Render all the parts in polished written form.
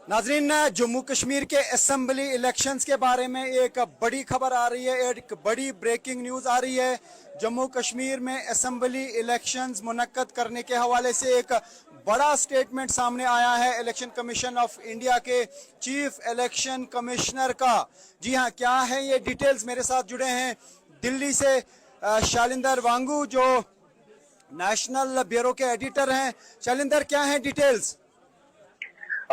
नाजरीन, जम्मू कश्मीर के assembly elections के बारे में एक बड़ी खबर आ रही है, एक बड़ी ब्रेकिंग न्यूज़ आ रही है। जम्मू कश्मीर में असेंबली इलेक्शंस मुनक्कद करने के हवाले से एक बड़ा स्टेटमेंट सामने आया है इलेक्शन कमीशन ऑफ इंडिया के चीफ इलेक्शन कमिश्नर का। जी हाँ, क्या है ये डिटेल्स? मेरे साथ जुड़े हैं दिल्ली से शालिंदर वांगू, जो नेशनल ब्यूरो के एडिटर हैं। शालिंदर, क्या है डिटेल्स?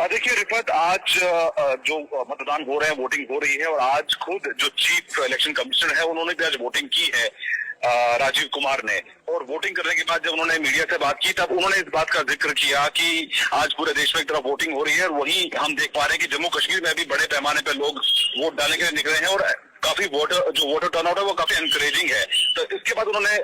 देखिए रिफत, आज जो मतदान हो रहे हैं, वोटिंग हो रही है और आज खुद जो चीफ इलेक्शन कमिश्नर है उन्होंने भी आज वोटिंग की है, राजीव कुमार ने। और वोटिंग करने के बाद जब उन्होंने मीडिया से बात की तब उन्होंने इस बात का जिक्र किया कि आज पूरे देश में एक तरफ वोटिंग हो रही है और वहीं हम देख पा रहे हैं कि जम्मू कश्मीर में भी बड़े पैमाने पर लोग वोट डालने के लिए निकले हैं और काफी वोटर टर्नआउट है वो काफी एनकरेजिंग है। तो इसके बाद उन्होंने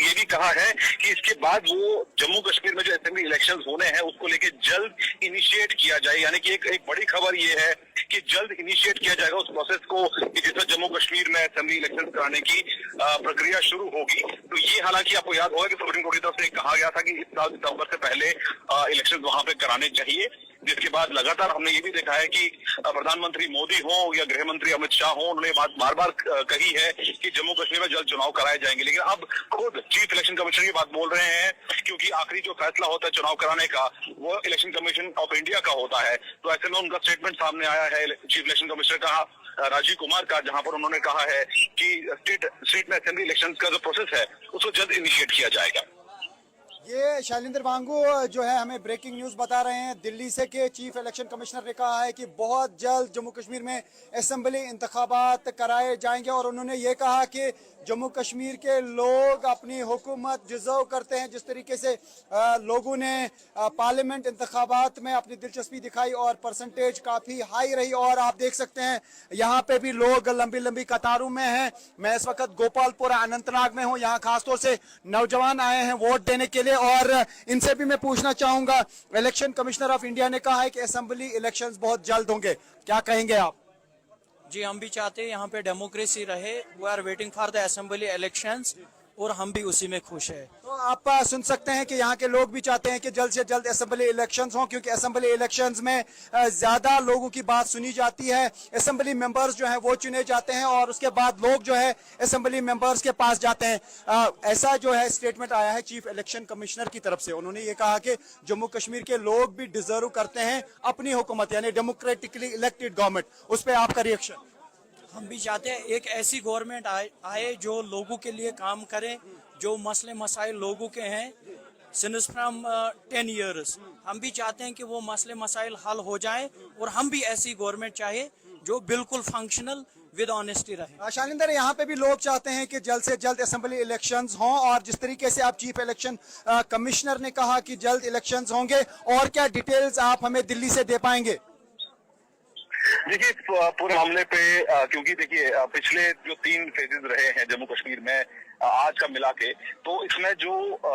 ये भी कहा है कि इसके बाद वो जम्मू कश्मीर में जो असेंबली इलेक्शंस होने हैं उसको लेके जल्द इनिशिएट किया जाए, यानी कि एक बड़ी खबर ये है कि जल्द इनिशिएट किया जाएगा उस प्रोसेस को कि जिसमें जम्मू कश्मीर में असेंबली इलेक्शन कराने की प्रक्रिया शुरू होगी। तो ये हालांकि आपको याद होगा कि सुप्रीम कोर्ट की तरफ से कहा गया था कि इस साल सितंबर से पहले इलेक्शन वहां पे कराने चाहिए, जिसके बाद लगातार हमने ये भी देखा है कि प्रधानमंत्री मोदी हो या गृह मंत्री अमित शाह हो, उन्होंने बात बार बार कही है कि जम्मू कश्मीर में जल्द चुनाव कराए जाएंगे। लेकिन अब खुद चीफ इलेक्शन कमिश्नर ये बात बोल रहे हैं, क्योंकि आखिरी जो फैसला होता है चुनाव कराने का वो इलेक्शन कमीशन ऑफ इंडिया का होता है। तो ऐसे में उनका स्टेटमेंट सामने आया है चीफ इलेक्शन कमिश्नर का, राजीव कुमार का, जहां पर उन्होंने कहा है कि स्टेट में असेंबली इलेक्शन का जो प्रोसेस है उसको जल्द इनिशिएट किया जाएगा। ये शालिंदर वांगू जो है हमें ब्रेकिंग न्यूज़ बता रहे हैं दिल्ली से के चीफ इलेक्शन कमिश्नर ने कहा है कि बहुत जल्द जम्मू कश्मीर में असेंबली इंतखाबात कराए जाएंगे और उन्होंने ये कहा कि जम्मू कश्मीर के लोग अपनी हुकूमत डिजर्व करते हैं। जिस तरीके से लोगों ने पार्लियामेंट इंतखाबात में अपनी दिलचस्पी दिखाई और परसेंटेज काफ़ी हाई रही, और आप देख सकते हैं यहाँ पे भी लोग लंबी लंबी कतारों में हैं। मैं इस वक्त गोपालपुर अनंतनाग में हूँ, यहाँ खासतौर से नौजवान आए हैं वोट देने के लिए और इनसे भी मैं पूछना चाहूंगा। इलेक्शन कमिश्नर ऑफ इंडिया ने कहा है कि असेंबली इलेक्शंस बहुत जल्द होंगे, क्या कहेंगे आप? जी, हम भी चाहते हैं यहाँ पे डेमोक्रेसी रहे। We are waiting for the assembly elections और हम भी उसी में खुश है। तो आप सुन सकते हैं कि यहाँ के लोग भी चाहते हैं कि जल्द से जल्द असेंबली इलेक्शंस हों, क्योंकि असेंबली इलेक्शंस में ज्यादा लोगों की बात सुनी जाती है। असेंबली मेंबर्स जो हैं वो चुने जाते हैं और उसके बाद लोग जो है असेंबली मेंबर्स के पास जाते हैं। ऐसा जो है स्टेटमेंट आया है चीफ इलेक्शन कमिश्नर की तरफ से। उन्होंने ये कहा कि जम्मू कश्मीर के लोग भी डिजर्व करते हैं अपनी हुकूमत, यानी डेमोक्रेटिकली इलेक्टेड गवर्नमेंट। उस पर आपका रिएक्शन? हम भी चाहते हैं एक ऐसी गवर्नमेंट आए जो लोगों के लिए काम करे, जो मसले मसाइल लोगों के हैं सिंस फ्रॉम 10 years। हम भी चाहते हैं कि वो मसले मसाइल हल हो जाए और हम भी ऐसी गवर्नमेंट चाहे जो बिल्कुल फंक्शनल विद ऑनेस्टी रहे। शालिंदर, यहाँ पे भी लोग चाहते हैं कि जल्द से जल्द असेंबली इलेक्शंस हों, और जिस तरीके से आप चीफ इलेक्शन कमिश्नर ने कहा कि जल्द इलेक्शंस होंगे, और क्या डिटेल्स आप हमें दिल्ली से दे पाएंगे? देखिए पूरे मामले पे क्योंकि देखिए पिछले जो 3 फेजेस रहे हैं जम्मू कश्मीर में आज का मिला के, तो इसमें जो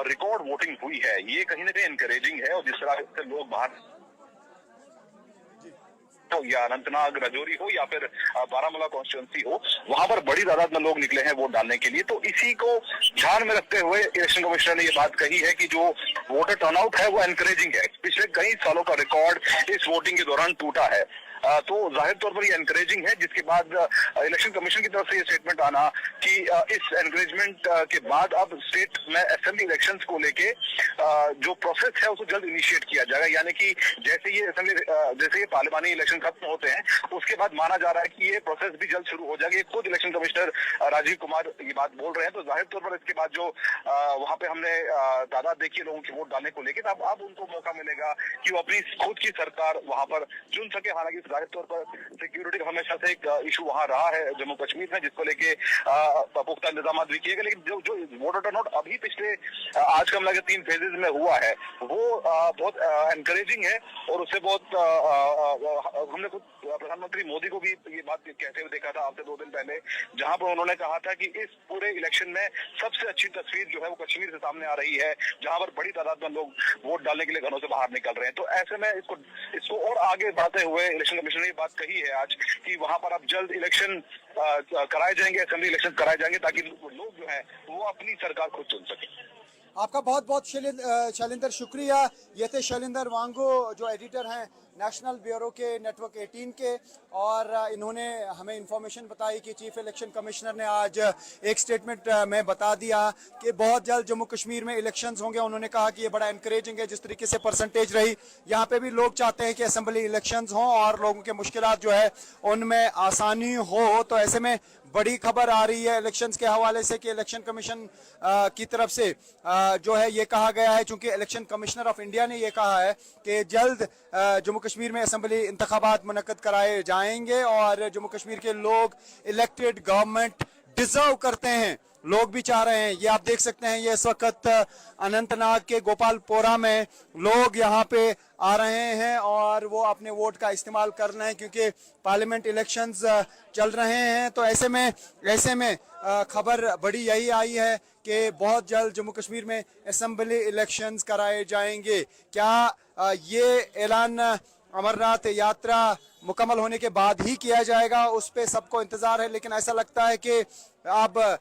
रिकॉर्ड वोटिंग हुई है ये कहीं ना कहीं एनकरेजिंग है। और जिस तरह से लोग बाहर या अनंतनाग राजौरी हो या फिर बारामूला कॉन्स्टिट्यूंसी हो, वहां पर बड़ी तादाद में लोग निकले हैं वोट डालने के लिए। तो इसी को ध्यान में रखते हुए इलेक्शन कमिश्नर ने ये बात कही है कि जो वोटर टर्नआउट है वो एनकरेजिंग है। पिछले कई सालों का रिकॉर्ड इस वोटिंग के दौरान टूटा है। तो जाहिर तौर पर ये एनकरेजिंग है, जिसके बाद इलेक्शन कमीशन की तरफ से ये स्टेटमेंट आना कि इस एनकरेजमेंट के बाद अब स्टेट में असेंबली इलेक्शंस को लेके जो प्रोसेस है उसको जल्द इनिशिएट किया जाएगा। यानी कि जैसे ये पार्लियामानी इलेक्शन खत्म होते हैं उसके बाद माना जा रहा है कि ये प्रोसेस भी जल्द शुरू हो जाएगी। खुद इलेक्शन कमिश्नर राजीव कुमार ये बात बोल रहे हैं। तो जाहिर तौर पर इसके बाद जो वहां पे हमने तादाद देखी लोगों की वोट डालने को लेकर, अब उनको मौका मिलेगा कि वो अपनी खुद की सरकार वहां पर चुन सके। हालांकि जाहिर तौर पर सिक्योरिटी का हमेशा से एक इशू वहां रहा है जम्मू कश्मीर में, जिसको लेके पुख्ता इंतजाम भी किए गए। लेकिन जो वोटर टर्नआउट अभी पिछले आज का मिला के 3 फेजेज में हुआ है वो बहुत एनकरेजिंग है। और उससे बहुत हमने खुद प्रधानमंत्री मोदी को भी ये बात कहते हुए देखा था आपसे 2 दिन पहले, जहां पर उन्होंने कहा था कि इस पूरे इलेक्शन में सबसे अच्छी तस्वीर जो है वो कश्मीर से सामने आ रही है, जहां पर बड़ी तादाद में लोग वोट डालने के लिए घरों से बाहर निकल रहे हैं। तो ऐसे में इसको और आगे बढ़ाते हुए इलेक्शन कमीशन ने ये बात कही है आज कि वहां पर अब जल्द इलेक्शन कराए जाएंगे, असेंबली इलेक्शन कराए जाएंगे, ताकि लोग जो है वो अपनी सरकार खुद चुन सके। आपका बहुत बहुत शालिंदर शुक्रिया। ये थे शालिंदर वांगू जो एडिटर हैं नेशनल ब्यूरो के नेटवर्क 18 के, और इन्होंने हमें इंफॉर्मेशन बताई कि चीफ इलेक्शन कमिश्नर ने आज एक स्टेटमेंट में बता दिया कि बहुत जल्द जम्मू कश्मीर में इलेक्शंस होंगे। उन्होंने कहा कि ये बड़ा इनकरेजिंग है जिस तरीके से परसेंटेज रही। यहाँ पे भी लोग चाहते हैं कि असेंबली इलेक्शंस हों और लोगों के मुश्किलात जो है उनमें आसानी हो। तो ऐसे में बड़ी खबर आ रही है इलेक्शंस के हवाले से कि इलेक्शन कमीशन की तरफ से जो है ये कहा गया है, चूंकि इलेक्शन कमिश्नर ऑफ इंडिया ने ये कहा है कि जल्द जम्मू कश्मीर में असेंबली इंतखाबात मुनक्कद कराए जाएंगे और जम्मू कश्मीर के लोग इलेक्टेड गवर्नमेंट डिजर्व करते हैं, लोग भी चाह रहे हैं। ये आप देख सकते हैं, ये इस वक्त अनंतनाग के गोपालपोरा में लोग यहाँ पे आ रहे हैं और वो अपने वोट का इस्तेमाल कर रहे हैं क्योंकि पार्लियामेंट इलेक्शंस चल रहे हैं। तो ऐसे में खबर बड़ी यही आई है कि बहुत जल्द जम्मू कश्मीर में असेंबली इलेक्शंस कराए जाएंगे। क्या ये ऐलान अमरनाथ यात्रा मुकम्मल होने के बाद ही किया जाएगा, उस पे सबको इंतजार है। लेकिन ऐसा लगता है कि अब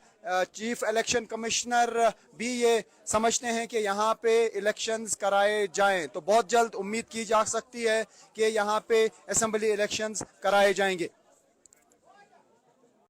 चीफ इलेक्शन कमिश्नर भी ये समझते हैं कि यहाँ पे इलेक्शंस कराए जाएं, तो बहुत जल्द उम्मीद की जा सकती है कि यहाँ पे असेंबली इलेक्शंस कराए जाएंगे।